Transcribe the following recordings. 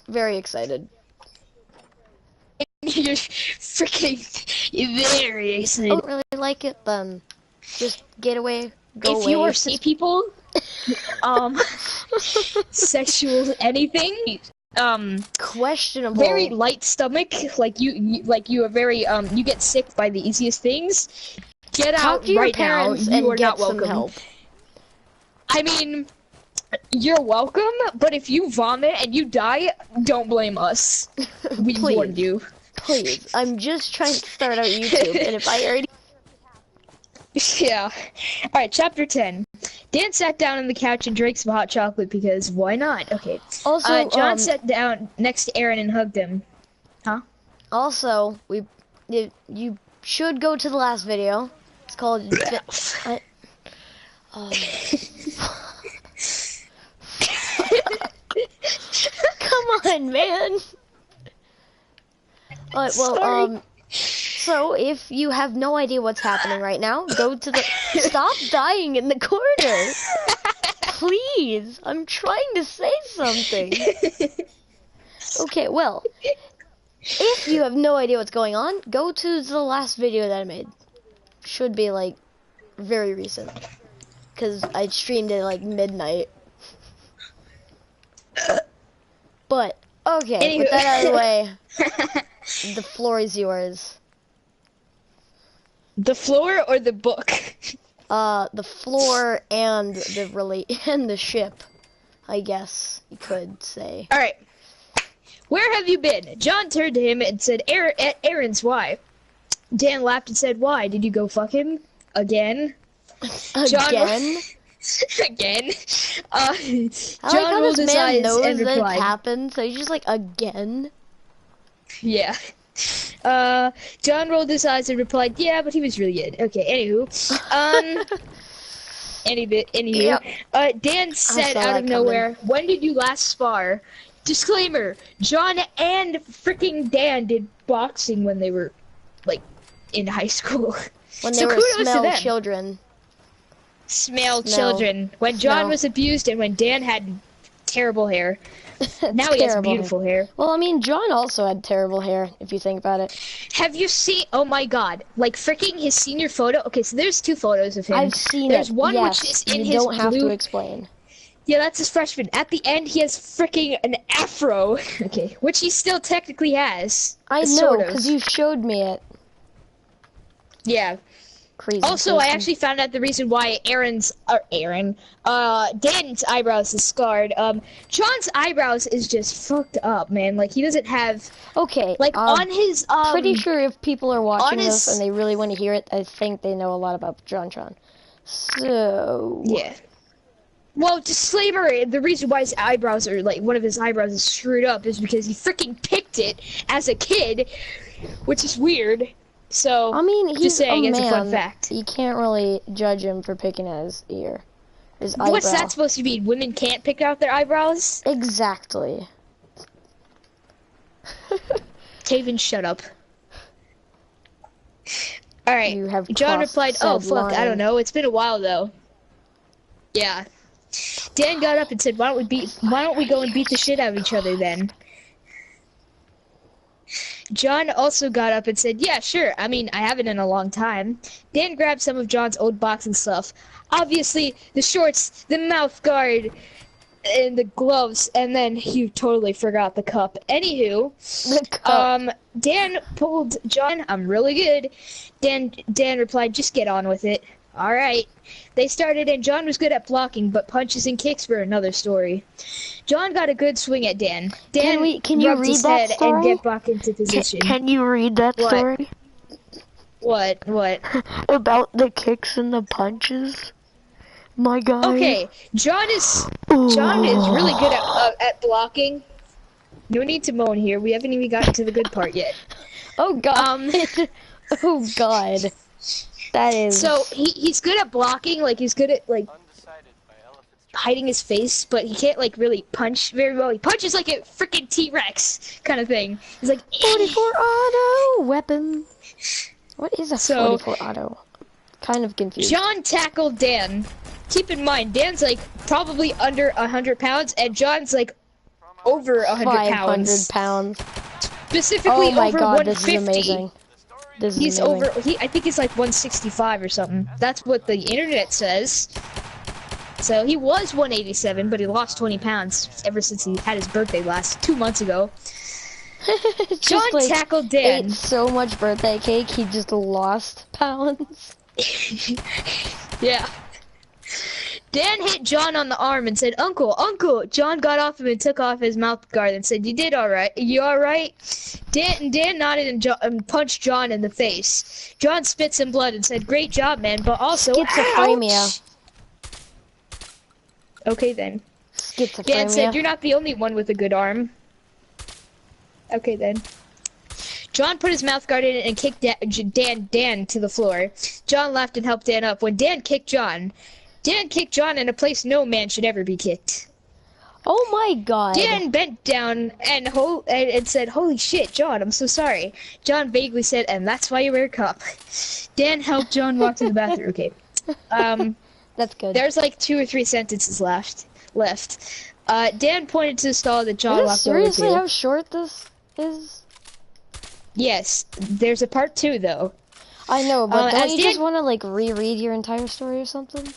Very excited. You're freaking very excited. I don't really like it, then just get away, go If away. you are see people, sexual anything, questionable. very light stomach, like you are very you get sick by the easiest things. Get Talk out to your right now. parents You and are get not welcome. some help. I mean, you're welcome, but if you vomit and you die, don't blame us. We Please. warned you. Please, I'm just trying to start out YouTube, and if I already... Yeah. Alright, chapter 10. Dan sat down on the couch and drank some hot chocolate because why not? Okay. Also, John sat down next to Aaron and hugged him. Huh? Also, you should go to the last video. It's called... Come on, man. Well, Sorry. so if you have no idea what's happening right now, go to the... Stop dying in the corner. Please, I'm trying to say something. Okay, well, if you have no idea what's going on, go to the last video that I made. Should be, like, very recent. Because I streamed it, like, midnight. But, okay, with that out of the way, the floor is yours. The floor or the book? The floor and the ship, I guess you could say. Alright. Where have you been? John turned to him and said, Aaron's why? Dan laughed and said, why? Did you go fuck him? Again? Again? Again? I John like how rolled this his man eyes knows and that it replied. happened, so he's just like, again? Yeah. John rolled his eyes and replied, yeah, but he was really good. Okay, anywho. Anywho. Yep. Dan said out of nowhere, when did you last spar? Disclaimer, John and freaking Dan did boxing when they were, like, in high school. When they So were kudos to smell them. children. Smell children. When John Smell. was abused and when Dan had terrible hair. Now he has beautiful hair. Well, I mean, John also had terrible hair, if you think about it. Have you seen, oh my god, like freaking his senior photo? Okay, so there's two photos of him. I've seen There's it. one yes, which is in you his don't have blue... to explain. Yeah, that's his freshman. At the end, he has freaking an afro. Okay, which he still technically has. I know, sort of. because you showed me it. Yeah. Crazy. Also, I actually found out the reason why Dan's eyebrows is scarred. John's eyebrows is just fucked up, man. Like, he doesn't have... Okay, like, on his, pretty sure if people are watching his... this and they really want to hear it, I think they know a lot about John. So... Yeah. Well, disclaimer, the reason why his eyebrows are, like, one of his eyebrows is screwed up is because he freaking picked it as a kid, which is weird. So, I mean, he's just saying a as man. a fun fact. You can't really judge him for picking at his ear. His eyebrow. What's that supposed to mean? Women can't pick out their eyebrows? Exactly. Taven, shut up. Alright, You have John crossed replied, oh, said fuck, I line. don't know. It's been a while, though. Yeah. Dan got up and said, why don't we go and beat the shit out of each other, then? John also got up and said, yeah, sure. I mean, I haven't in a long time. Dan grabbed some of John's old boxing stuff. Obviously, the shorts, the mouth guard, and the gloves, and then he totally forgot the cup. Anywho, The cup. Dan pulled John, I'm really good. Dan replied, just get on with it. All right. They started, and John was good at blocking, but punches and kicks were another story. John got a good swing at Dan. Dan Can you rubbed read his that head story? and get back into position. Can you read that What? story? What? About the kicks and the punches? My guy. Okay, John is really good at blocking. No need to moan here. We haven't even gotten to the good part yet. Oh god. Oh god. That is. So he's good at blocking. Like he's good at like hiding his face, but he can't like really punch very well. He punches like a freaking T-Rex kind of thing. He's like 44 auto weapon. What is a So, 44 auto? Kind of confused. John tackled Dan. keep in mind, Dan's like probably under 100 pounds, and John's like over 100 500 pounds. pounds. Specifically Oh my over god, 150. this is amazing. This is He's amazing. over. I think he's like 165 or something. That's what the internet says. So he was 187, but he lost 20 pounds ever since he had his birthday last 2 months ago. John Just, like, tackled Dan. ate so much birthday cake, he just lost pounds. Yeah. Dan hit John on the arm and said, "Uncle, Uncle." John got off him and took off his mouth guard and said, "You did all right. You all right?" Dan nodded and punched John in the face. John spit some blood and said, "Great job, man, but also Schizophrenia. ouch." Okay then. Schizophrenia. Dan said, "You're not the only one with a good arm." Okay then. John put his mouth guard in and kicked Dan to the floor. John laughed and helped Dan up. When Dan kicked John in a place no man should ever be kicked. Oh my god. Dan bent down and said, "Holy shit, John, I'm so sorry." John vaguely said, "And that's why you wear a cup." Dan helped John walk to the bathroom. Okay. That's good. There's like 2 or 3 sentences left. Dan pointed to the stall that John Is this walked over seriously to. how short this is? Yes, there's a part 2 though. I know, but don't as you Dan- just want to like reread your entire story or something?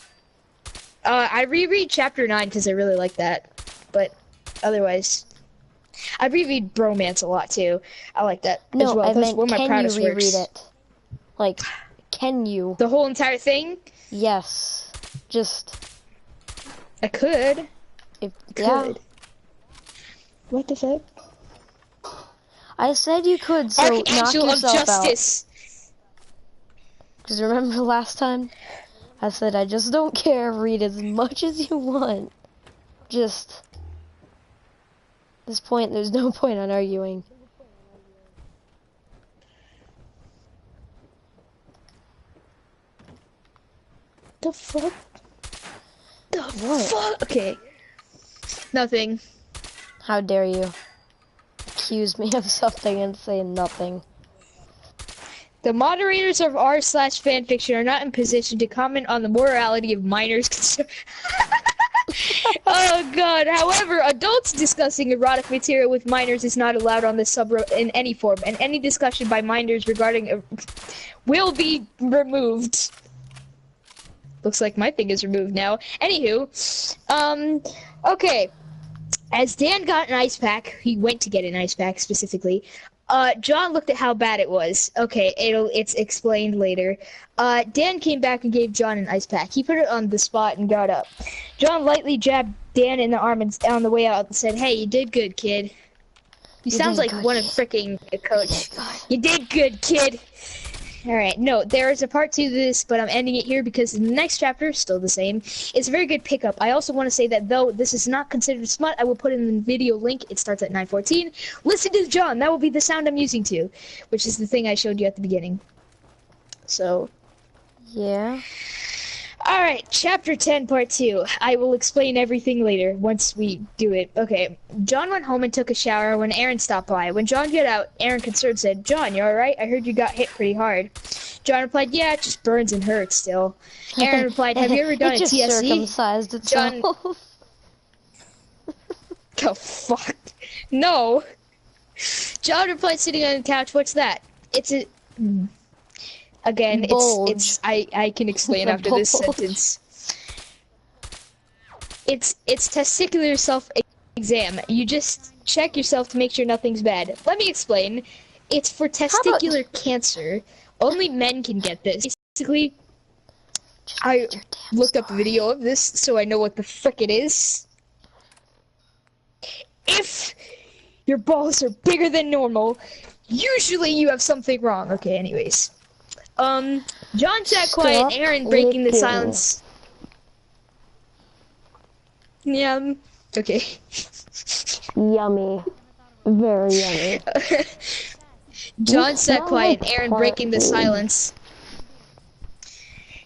I reread chapter 9 because I really like that, but otherwise, I reread Bromance a lot too. I like that as No, well. I That's meant, one of my can you proudest reread works. it? Like, can you? The whole entire thing? Yes. Just, I could. if, Could. yeah. What the fuck? I said you could, so knock Archangel of yourself out. Justice. Because remember last time? I said I just don't care, read as much as you want. Just, at this point, there's no point on arguing. The fuck? The What? fuck? Okay. Nothing. How dare you accuse me of something and say nothing. The moderators of r/fanfiction are not in position to comment on the morality of minors. Oh god. However, adults discussing erotic material with minors is not allowed on this subreddit in any form, and any discussion by minors regarding will be removed. Looks like my thing is removed now. Anywho, okay. As Dan got an ice pack, he went to get an ice pack specifically. John looked at how bad it was. Okay, it's explained later. Dan came back and gave John an ice pack. He put it on the spot and got up. John lightly jabbed Dan in the arm and on the way out and said, "Hey, you did good, kid." He sounds like one of freaking a coach. You did good, kid. Alright, no, there is a part 2 to this, but I'm ending it here because the next chapter is still the same. It's a very good pickup. I also want to say that though this is not considered smut, I will put in the video link. It starts at 9:14. Listen to John. That will be the sound I'm using too, which is the thing I showed you at the beginning. So, Yeah. alright, chapter 10, part 2. I will explain everything later once we do it. Okay, John went home and took a shower when Aaron stopped by. When John got out, Aaron, concerned, said, "John, you alright? I heard you got hit pretty hard." John replied, "Yeah, it just burns and hurts still." Aaron replied, "Have you ever done It a just TSE? circumcised itself. John- Oh, fuck. No. John replied, sitting on the couch, "What's that?" It's a... Again, Bulge. it's I can explain A after this bulge. sentence. It's testicular self-exam. You just check yourself to make sure nothing's bad. Let me explain. It's for about- testicular cancer. Only men can get this. Basically, Just I read your damn looked up a video of this so I know what the frick it is. If your balls are bigger than normal, usually you have something wrong. Okay, anyways. John sat quiet, Stop Aaron breaking the licking. silence. Yeah, okay. Yummy. Very yummy. John sat Not quiet, like Aaron part breaking the two. silence.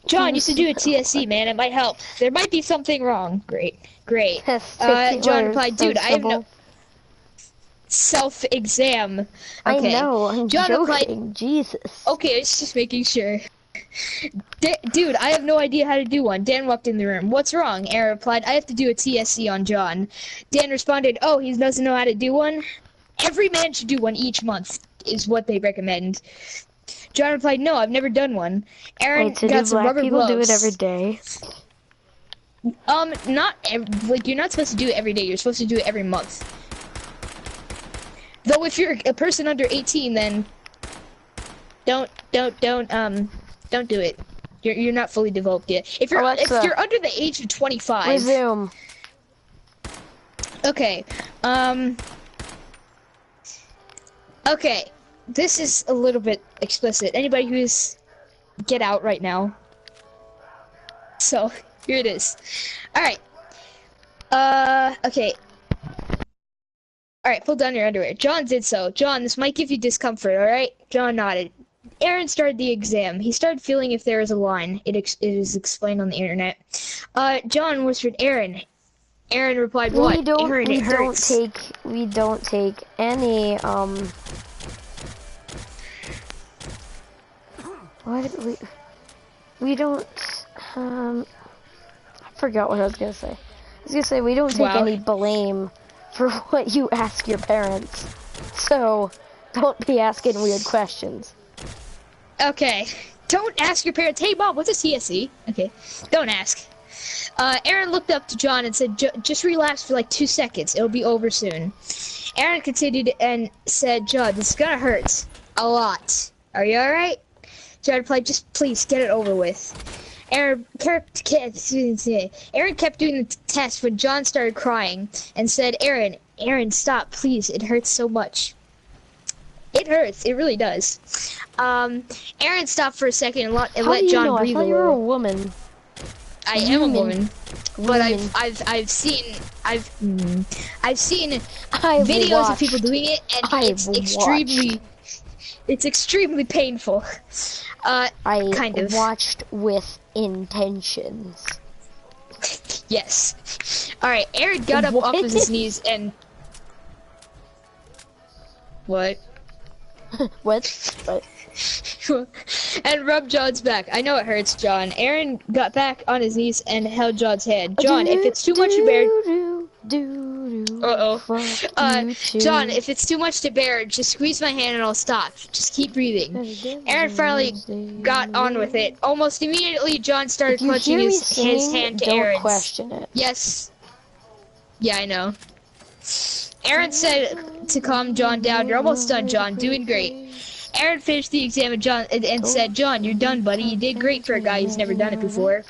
"John, you should do a TSE, man. It might help. There might be something wrong." Great. Testicular John replied, "Dude, I have no sensible. self-exam." I Okay. know, I'm John joking. replied, Jesus. "Okay, it's just making sure." Dude, I have no idea how to do one. Dan walked in the room. What's wrong? Aaron replied, I have to do a TSC on John. Dan responded, oh, he doesn't know how to do one? Every man should do one each month, is what they recommend. John replied, no, I've never done one. Aaron Wait, so got do some black rubber people gloves. do it every day? Like, you're not supposed to do it every day. You're supposed to do it every month. Though if you're a person under 18, then don't do it. You're not fully developed yet. If you're Alexa, under the age of 25. resume. Okay. Okay. This is a little bit explicit. Anybody who's get out right now. So, here it is. Alright. Okay. Alright, pull down your underwear. John did so. John, this might give you discomfort, alright? John nodded. Aaron started the exam. He started feeling if there is a line. It is explained on the internet. John whispered, Aaron. Aaron replied, what? We don't take any, we don't, I forgot what I was gonna say. I was gonna say, we don't take any blame for what you ask your parents. So, don't be asking weird questions. Okay. Don't ask your parents, hey Mom, what's a CSE? Okay. Don't ask. Aaron looked up to John and said, just relax for like 2 seconds. It'll be over soon. Aaron continued and said, John, this is gonna hurt. A lot. Are you alright? John replied, just please, get it over with. Aaron kept doing the test when John started crying and said, Aaron, stop, please. It hurts so much. It hurts. It really does. Aaron stopped for a second and let John breathe a little. I thought you were a woman. I am a woman, but I've seen videos of people doing it, and it's extremely painful. Kind of. Watched with intentions. Yes. All right. Aaron got up off of his knees and what? What? And rubbed John's back. I know it hurts, John. Aaron got back on his knees and held John's hand. John, if it's too much to bear... John, if it's too much to bear, just squeeze my hand and I'll stop. Just keep breathing. Aaron finally got on with it. Almost immediately, John started clutching his hand to Aaron's. Don't question it. Yes. Yeah, I know. Aaron said to calm John down, you're almost done, John. Doing great. Aaron finished the exam and said, John, you're done, buddy. You did great for a guy who's never done it before.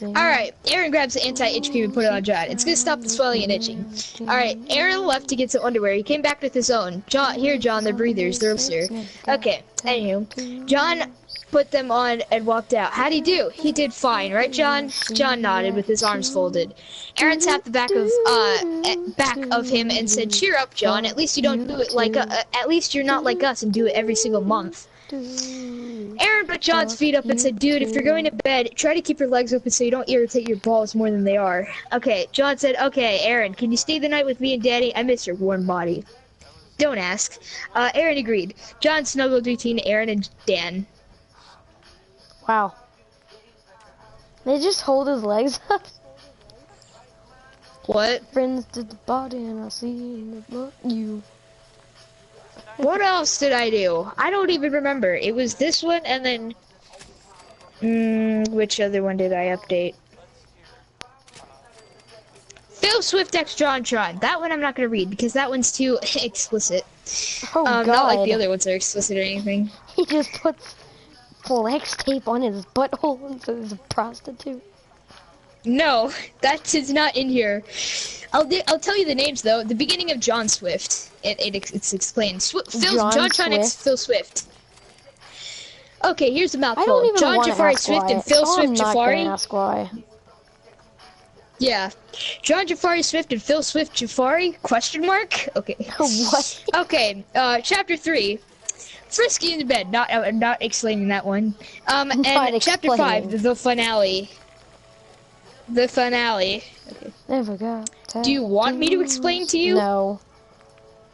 Alright, Aaron grabs the anti-itch cream and put it on John. It's gonna stop the swelling and itching. Alright, Aaron left to get some underwear. He came back with his own. John, they're breathers. They're looser. Okay, anywho. John put them on and walked out. How'd he do? He did fine, right, John? John nodded with his arms folded. Aaron tapped the back of him and said, cheer up, John. At least you don't do it like, at least you're not like us and do it every single month. Aaron put John's feet up and said, dude, if you're going to bed, try to keep your legs open so you don't irritate your balls more than they are. Okay, John said, okay, Aaron, can you stay the night with me and Daddy? I miss your warm body. Don't ask. Aaron agreed. John snuggled between Aaron and Dan. Wow. They just hold his legs up? What? Friends to the body and I see you. What else did I do? I don't even remember. It was this one and then... which other one did I update? Phil Swift X JonTron. That one I'm not going to read because that one's too explicit. Oh, God. Not like the other ones are explicit or anything. He just puts flex tape on his butthole and says he's a prostitute. No, that is not in here. I'll tell you the names though. The beginning of John Swift. It's explained. JonTron X Phil Swift. Okay, here's the mouthful. I don't even John want to Jafari ask Swift why. and Phil So Swift I'm not Jafari. gonna ask why. Yeah, John Jafari Swift and Phil Swift Jafari? Question mark? Okay. What? Okay. Chapter 3. Frisky in the bed. Not explaining that one. And chapter 5. The finale. The finale. Okay. Never got. Do you want me to explain to you? No.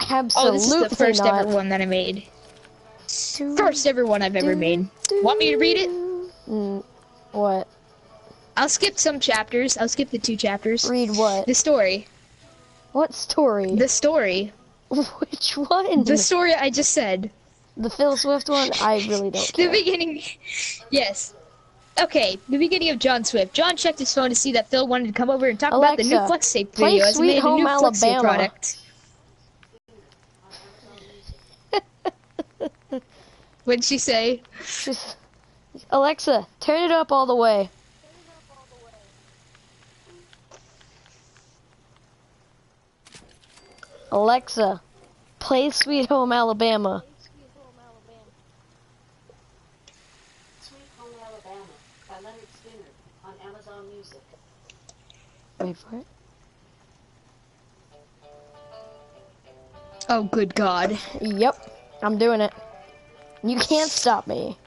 Absolutely Oh, this is the first not. ever one that I made. First ever one I've ever made. Want me to read it? What? I'll skip some chapters. I'll skip the 2 chapters. Read what? The story. What story? The story. Which one? The story I just said. The Phil Swift one? I really don't care. The beginning. Yes. Okay, the beginning of John Swift. John checked his phone to see that Phil wanted to come over and talk about the new Flex Tape video as he made a new Flex Tape product. What'd she say? Alexa, turn it up all the way. Alexa, play Sweet Home Alabama. Sweet Home Alabama by Leonard Skinner on Amazon Music. Wait for it. Oh, good God. Yep, I'm doing it. You can't stop me.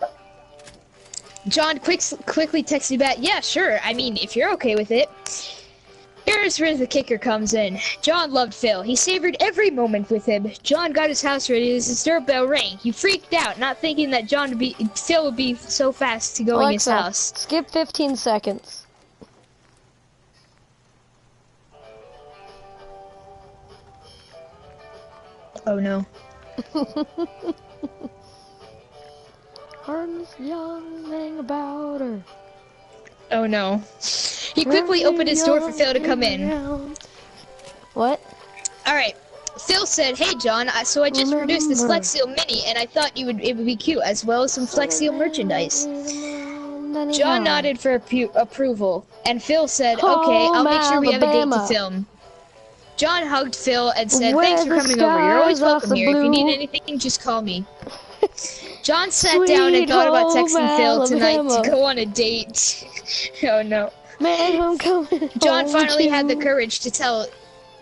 John quickly texted back, yeah, sure, I mean, if you're okay with it. Here's where the kicker comes in. John loved Phil. He savored every moment with him. John got his house ready as his doorbell rang. He freaked out, not thinking that Phil would be so fast to go in his house. Skip 15 seconds. Oh no. Arms young thing about her. Oh no. He quickly opened his door for Phil to come in. What? Alright. Phil said, hey John, so I just produced this Flex Seal Mini and I thought it would be cute, as well as some Flex Seal merchandise. John nodded for approval, and Phil said, okay, I'll make sure we have a date to film. John hugged Phil and said, thanks for coming over. You're always welcome here. If you need anything, just call me. John sat down and thought about texting Phil tonight to go on a date. Oh no. Man, I'm coming. John finally had the courage to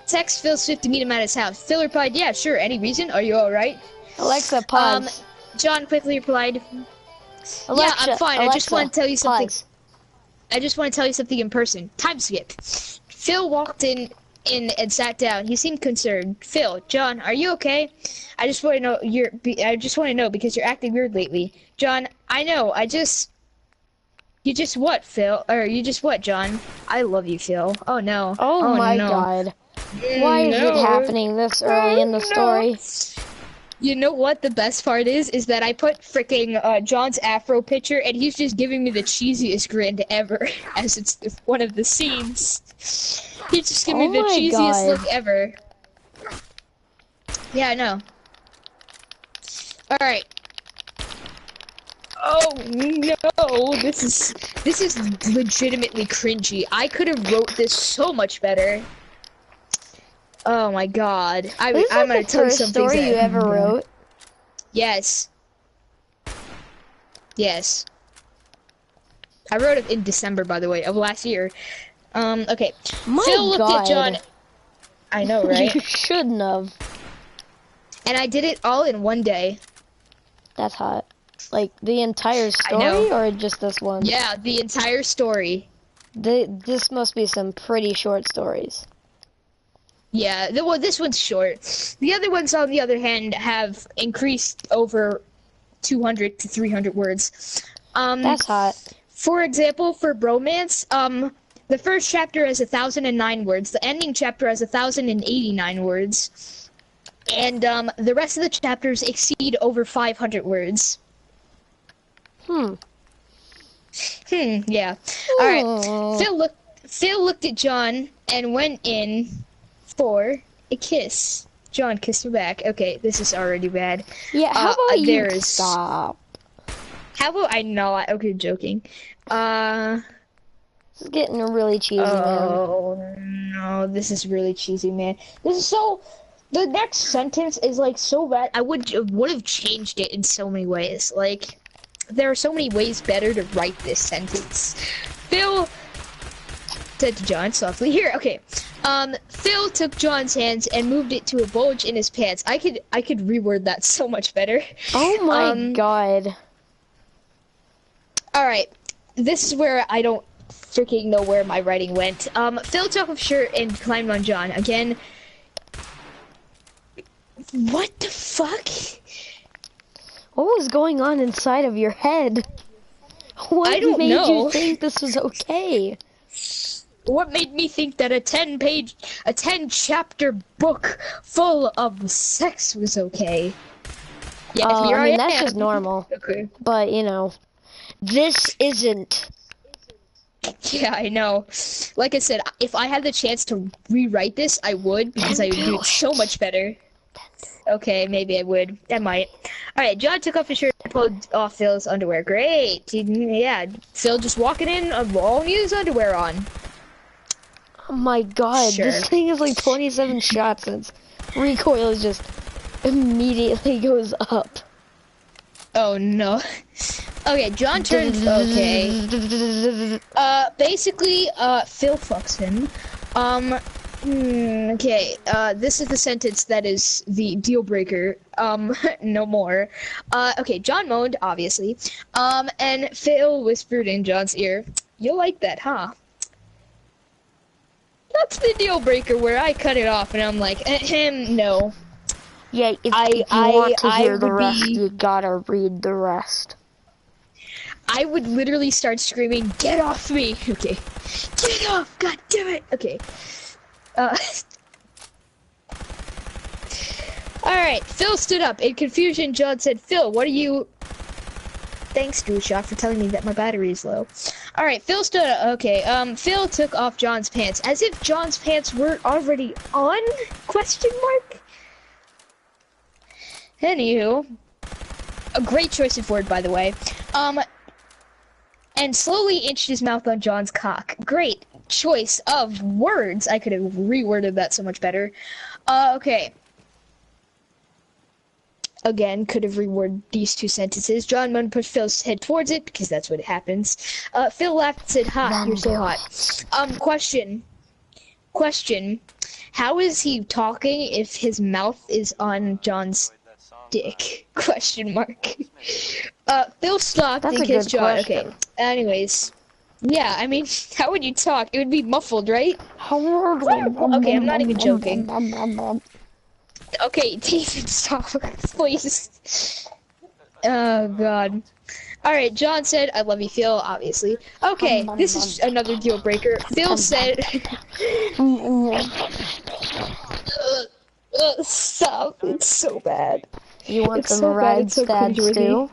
text Phil Swift to meet him at his house. Phil replied, yeah, sure. Any reason? Are you alright? Alexa, pause. John quickly replied, Alexa, yeah, I'm fine. Alexa, I just want to tell you something. Pause. I just want to tell you something in person. Time skip. Phil walked in and sat down. He seemed concerned. Phil, John, are you okay? I just want to know because you're acting weird lately. John, I know. You just what, Phil? Or you just what, John? I love you, Phil. Oh no. Oh my God. Why is it happening this early in the story? You know what the best part is? Is that I put freaking John's afro picture, and he's just giving me the cheesiest grin ever, as it's one of the scenes. He's just giving me the cheesiest look ever. Yeah, I know. All right. Oh no, this is legitimately cringy. I could have wrote this so much better. Oh my God. I'm gonna tell you something. Story you ever wrote? Yes. Yes. I wrote it in December, by the way, of last year. Okay. Phil looked at John. I know, right? You shouldn't have. And I did it all in one day. That's hot. Like, the entire story, or just this one? Yeah, the entire story. This must be some pretty short stories. Yeah, well, this one's short. The other ones, on the other hand, have increased over 200 to 300 words. That's hot. For example, for Bromance, the first chapter has 1,009 words. The ending chapter has 1,089 words. And the rest of the chapters exceed over 500 words. Yeah. Alright. Phil looked at John and went in for a kiss. John kissed her back. Okay, this is already bad. Yeah, how about you stop? How about I not? Okay, joking. This is getting really cheesy, man. Oh no, this is really cheesy, man. This is so. The next sentence is like so bad. I would have changed it in so many ways. Like, there are so many ways better to write this sentence. Phil said to John softly, "Here, okay." Phil took John's hands and moved it to a bulge in his pants. I could reword that so much better. Oh my God. All right, this is where I don't freaking know where my writing went. Phil took off his shirt and climbed on John again. What the fuck? What was going on inside of your head? What I don't made know. you think this was okay? What made me think that a 10-chapter book full of sex was okay? Yeah, Oh, here I mean, I that's am. just normal. Okay. But, you know, this isn't. Yeah, I know. Like I said, if I had the chance to rewrite this, I would, because I would do it so much better. Okay, maybe I would. I might. Alright, John took off his shirt and pulled off Phil's underwear. Great. Yeah, Phil just walking in, all his underwear on. Oh my god, Sure. this thing is like 27 shots and its recoil is just immediately goes up. Oh no. Okay, John turns. Okay. Basically, Phil fucks him. Okay, this is the sentence that is the deal breaker. No more. Okay, John moaned, obviously. And Phil whispered in John's ear, "You'll like that, huh?" That's the deal breaker where I cut it off and I'm like, no. Yeah, if you want to hear the rest, you gotta read the rest. I would literally start screaming, "Get off me!" Okay. Get off! God damn it! Okay. Alright, Phil stood up. In confusion, John said, "Phil, what are you..." Thanks, Drewshot, for telling me that my battery is low. Alright, Phil stood up. Okay, Phil took off John's pants. As if John's pants weren't already on? Question mark? Anywho. A great choice of word, by the way. And slowly inched his mouth on John's cock. Great choice of words. I could have reworded that so much better. Okay. Again, could have reworded these two sentences. John Munn pushed Phil's head towards it, because that's what happens. Phil laughed and said, "Ha, you're so hot." Question. How is he talking if his mouth is on John's dick? Question mark. Phil stopped That's and a kissed good John. question. Okay. Anyways. Yeah, I mean, how would you talk? It would be muffled, right? Okay, I'm not even joking. Okay, David, stop, please. Oh, God. Alright, John said, "I love you, Phil," obviously. Okay, this is another deal breaker. Phil said... Stop, it's so bad. You want It's some so bad, ride it's so stats cringeworthy. too?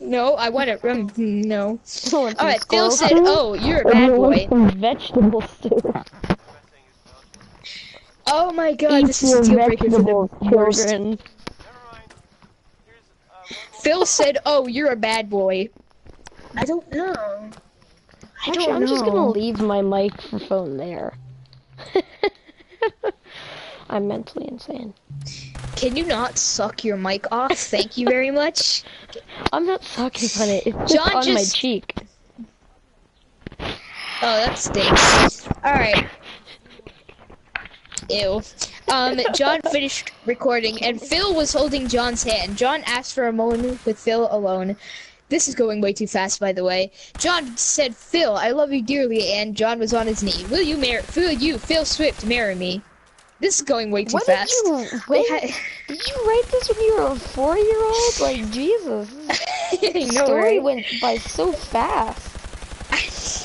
No, I want it. No. You want some Alright, Phil squirrel said, stew? "Oh, you're a bad boy." Vegetable stew. Oh my god, this is a deal breaker for the worst. children. Phil said, "Oh, you're a bad boy." I don't know. Actually, I'm just gonna leave my microphone there. I'm mentally insane. Can you not suck your mic off? Thank you very much. I'm not sucking on it. It's just John on my just- cheek. Oh, that stinks. Alright. Ew. John finished recording, and Phil was holding John's hand. John asked for a moment with Phil alone. This is going way too fast, by the way. John said, "Phil, I love you dearly," and John was on his knee. Will you, Phil Swift, marry me? This is going way too fast. Did you write this when you were a 4-year-old? Like, Jesus. I The know, story right? went by so fast.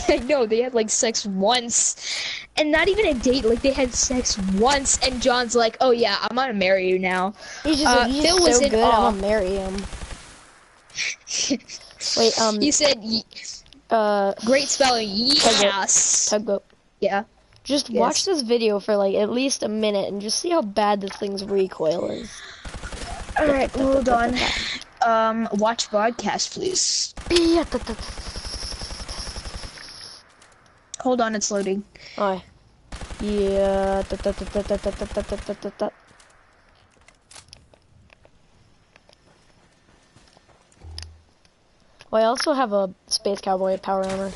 I know, they had like sex once. And not even a date, like they had sex once, and John's like, "Oh yeah, I'm gonna marry you now." He's just like, he's Phil was so in good, awe. I'm gonna marry him. Wait, You said, great spelling, yes. Tugboat. Yeah. Just Yes. watch this video for like at least a minute and just see how bad this thing's recoil is. Alright, hold on. Watch broadcast, please. Hold on, it's loading. Oh, yeah. Oh, I also have a Space Cowboy power armor.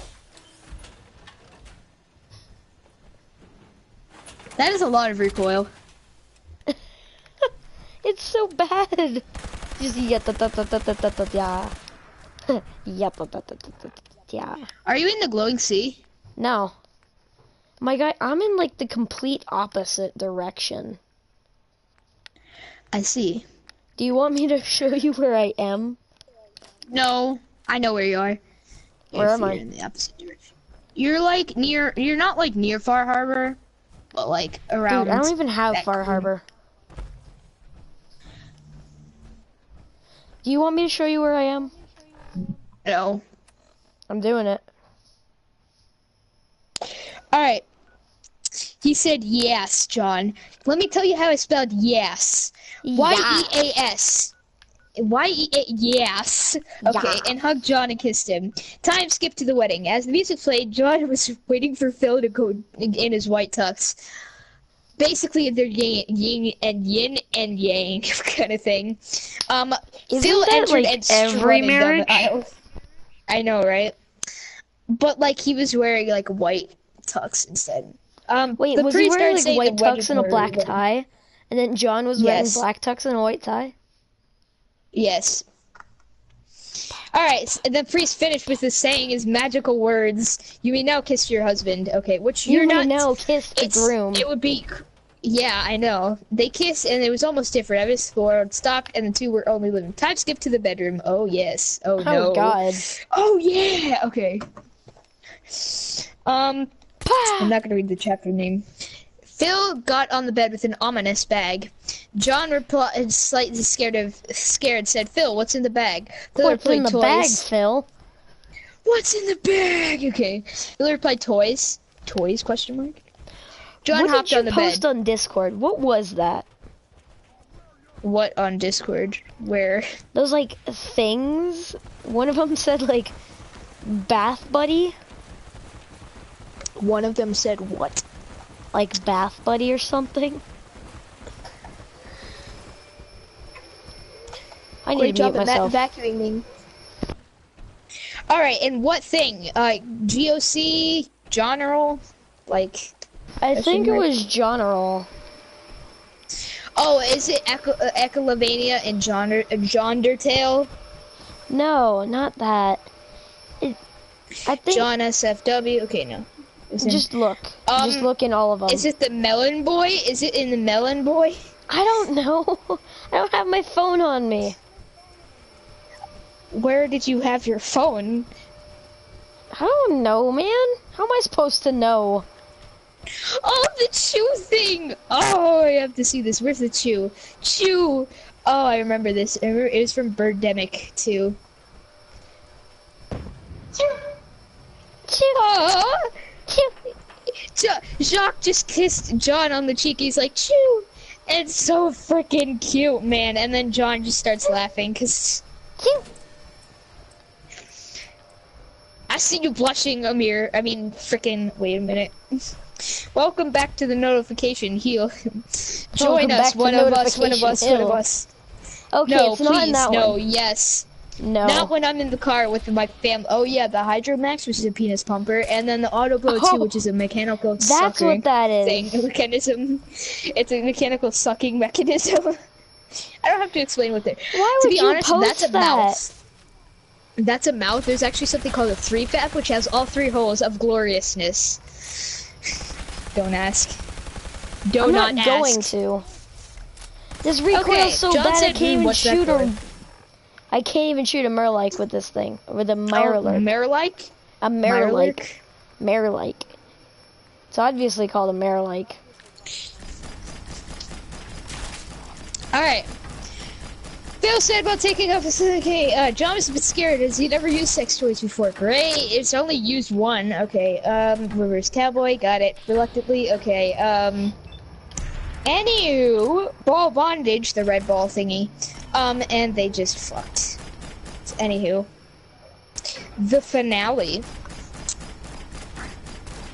That is a lot of recoil. It's so bad. Just yeah. Yeah. Are you in the glowing sea? No. My guy, I'm in like the complete opposite direction. I see. Do you want me to show you where I am? No, I know where you are. Where If am you're I? in the opposite direction. You're like near. You're not like near Far Harbor, but like around. Dude, I don't even have that Far corner. Harbor. Do you want me to show you where I am? No. I'm doing it. All right. He said yes, John. Let me tell you how I spelled yes. Y-E-A-S. Y-E-A, yes. Okay, Yeah. and hugged John and kissed him. Time skipped to the wedding. As the music played, John was waiting for Phil to go in his white tux. Basically, they're yin and yang kind of thing. Isn't Phil that entered like and every strutted down marriage? the aisle. I know, right? But like he was wearing like white tux instead. Wait, the was he priest wearing started like saying white the wedding tux and a black word. tie? And then John was wearing Yes. black tux and a white tie? Yes. Alright, the priest finished with saying his magical words. You may now kiss your husband. Okay, which You you're may not. now kiss the groom. It would be. Yeah, I know. They kissed and it was almost different. I was four, stopped, and the two were only living. Time skip to the bedroom. Oh, yes. Oh, no. Oh god. Oh, yeah. Okay. I'm not gonna read the chapter name. Phil got on the bed with an ominous bag. John replied, slightly scared, said, "Phil, what's in the bag?" Phil What's in replied, the bag, "Toys." Phil? What's in the bag? Okay. Phil replied, "Toys." Toys? Question mark. John What hopped did you on the post bed. on Discord? What was that? What on Discord? Where? Those like things? One of them said like bath buddy? One of them said what? Like bath buddy or something? I need Great to mute job at myself. vacuuming. All right, and what thing? GOC, general, like. I think it mark? was general. Oh, is it Echolavania and Jondertail? No, not that. I think John SFW. Okay, no. just look. Just look in all of them. Is it the Melon Boy? Is it in the Melon Boy? I don't know. I don't have my phone on me. Where did you have your phone? I don't know, man. How am I supposed to know? Oh, the Chew thing! Oh, I have to see this. Where's the Chew? Chew! Oh, I remember this. It was from Birdemic, too. Oh! Jacques just kissed John on the cheek. He's like, "Chew!" And it's so freaking cute, man. And then John just starts laughing, because... I see you blushing, Amir. I mean, freaking... Wait a minute. Welcome back to the notification hill. Join Welcome us, back to one of us, one of Notification us, one of Hill. us. Okay, No, it's not in please, that no, one. yes. No. Not when I'm in the car with my fam. Oh yeah, the Hydromax, which is a penis pumper, and then the Autoblow 2, which is a mechanical That's sucking what that is. thing, mechanism. It's a mechanical sucking mechanism. I don't have to explain what they're. Why To would be you honest, post that's a that? mouth. That's a mouth. There's actually something called a 3-fap, which has all 3 holes of gloriousness. Don't ask. Do I'm not ask. going to. This recoils Okay, so John bad I said, can't even what's that shoot for?" a. I can't even shoot a Merlike with this thing. With a Oh, Merlike. Mirror-like? A Merlike. Merlike. It's obviously called a Merlike. Alright. Phil said about taking off his... Okay, John was a bit scared as he never used sex toys before. Great, it's only used one. Okay, reverse cowboy, got it. Reluctantly, okay, Anywho, ball bondage, the red ball thingy. And they just fucked. Anywho. The finale.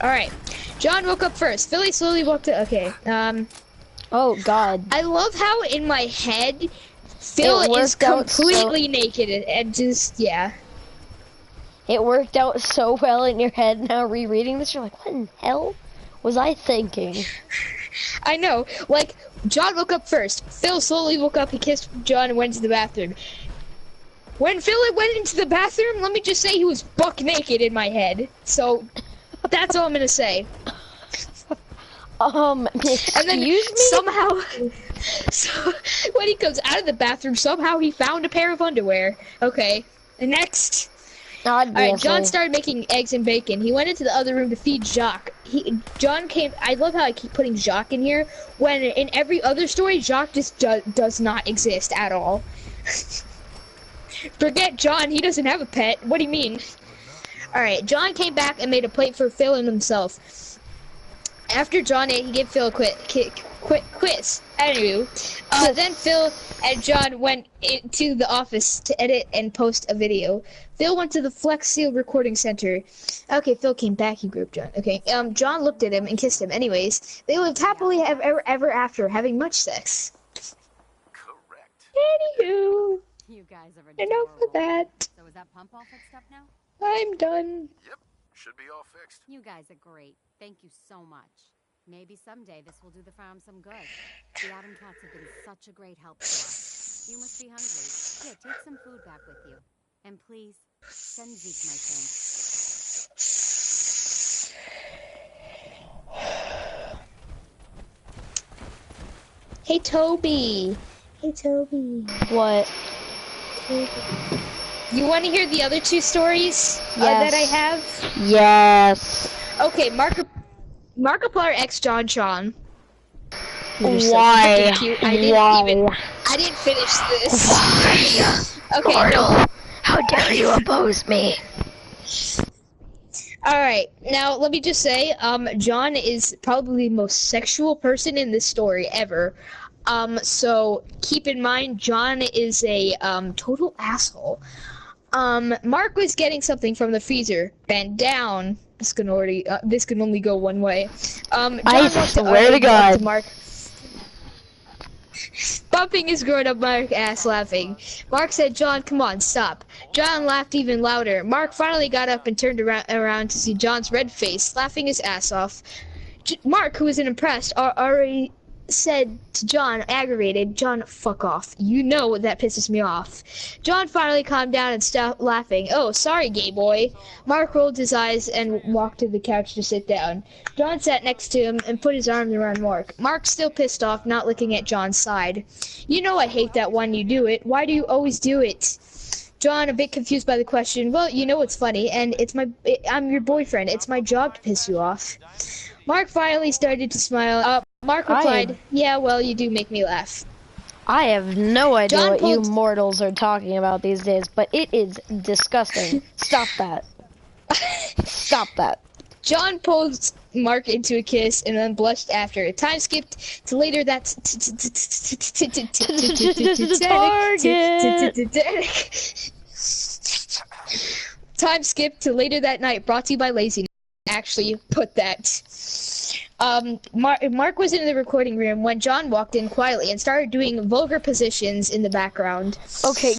Alright. John woke up first. Philly slowly walked up. Okay, Oh god. I love how in my head Phil It is worked out completely naked and just, yeah. It worked out so well in your head now rereading this. You're like, what in hell was I thinking? I know, like, John woke up first. Phil slowly woke up, he kissed John and went to the bathroom. When Phil went into the bathroom, let me just say he was buck naked in my head. So, that's all I'm gonna say. And then excuse me? somehow, so when he comes out of the bathroom, somehow he found a pair of underwear. Okay, and next. Alright, John started making eggs and bacon. He went into the other room to feed Jacques. John came. I love how I keep putting Jacques in here, when in every other story, Jacques just does not exist at all. Forget John, he doesn't have a pet. What do you mean? Alright, John came back and made a plate for Phil and himself. After John ate, he gave Phil a quiz. Anywho, then Phil and John went into the office to edit and post a video. Phil went to the Flex Seal Recording Center. Okay, Phil came back, he grouped John. Okay, John looked at him and kissed him. Anyways, they lived happily ever after, having much sex. Correct. Anywho, You guys are enough adorable. of that. So is that pump all fixed up now? I'm done. Yep. Should be all fixed. You guys are great. Thank you so much. Maybe someday this will do the farm some good. The Atom Cats have been such a great help to us. You must be hungry. Here, take some food back with you. And please, send Zeke my thanks. Hey, Toby. Hey, Toby. What? You want to hear the other two stories that I have? Yes. Okay, Markiplier X John Sean. Why? So Why? I didn't finish this. Okay, Mortal, how dare you oppose me? Alright, now let me just say, John is probably the most sexual person in this story ever. So keep in mind, John is a total asshole. Mark was getting something from the freezer. Bend down. This can only go one way. John I swear to God. Mark, bumping his grown-up Mark ass, laughing. Mark said, "John, come on, stop." John laughed even louder. Mark finally got up and turned around to see John's red face, laughing his ass off. Mark, who was impressed, already said to John, aggravated, "John, fuck off. You know that pisses me off." John finally calmed down and stopped laughing. "Oh, sorry, gay boy." Mark rolled his eyes and walked to the couch to sit down. John sat next to him and put his arms around Mark. Mark, still pissed off, not looking at John's side. "You know I hate that when you do it. Why do you always do it?" John, a bit confused by the question. "Well, you know what's funny, and I'm your boyfriend. It's my job to piss you off." Mark finally started to smile. Mark replied, "Yeah, well, you do make me laugh." I have no idea John what you pulled- mortals are talking about these days, but it is disgusting. Stop that. Stop that. John pulled Mark into a kiss and then blushed after. Time skipped to later that Time skipped to later that night, brought to you by laziness. Actually, put that. Mark was in the recording room when John walked in quietly and started doing vulgar positions in the background. Okay,